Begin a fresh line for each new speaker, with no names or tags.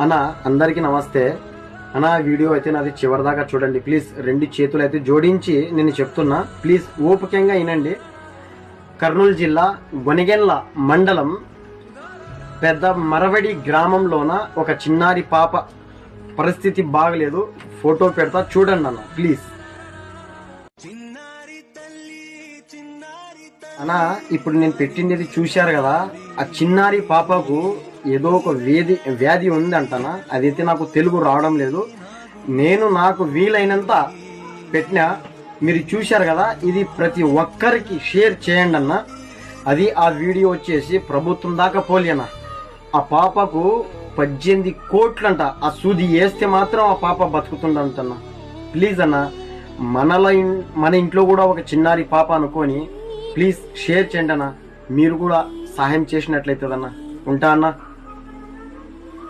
అన్న అందరికీ నమస్తే అన్న. వీడియో అయితే నాది చివరిదాకా చూడండి ప్లీజ్. 2 చేతులు అయితే జోడించి నేను చెప్తున్నా, ప్లీజ్ ఓపికంగా వినండి. కర్నూలు జిల్లా గొనిగెండ్ల మండలం పెద్ద మరవడి గ్రామంలోన ఒక చిన్నారి పాప పరిస్థితి బాగలేదు. ఫోటో పెడతా చూడండి అన్న ప్లీజ్. అన్న ఇప్పుడు నేను పెట్టింది చూశారు కదా, ఆ చిన్నారి పాపకు ఏదో ఒక వ్యాధి ఉంది అంటనా. అదైతే నాకు తెలుగు రావడం లేదు. నేను నాకు వీలైనంత పెట్టినా, మీరు చూశారు కదా. ఇది ప్రతి ఒక్కరికి షేర్ చేయండి అన్న. అది ఆ వీడియో వచ్చేసి ప్రభుత్వం దాకా పోలేనా. ఆ పాపకు 18 కోట్లంట. ఆ సూది వేస్తే మాత్రం ఆ పాప బతుకుతుందంటన్నా. ప్లీజ్ అన్న, మన ఇంట్లో కూడా ఒక చిన్నారి పాప అనుకొని ప్లీజ్ షేర్ చేయండి అన్న. మీరు కూడా సహాయం చేసినట్లయితుందన్న. ఉంటా అన్న.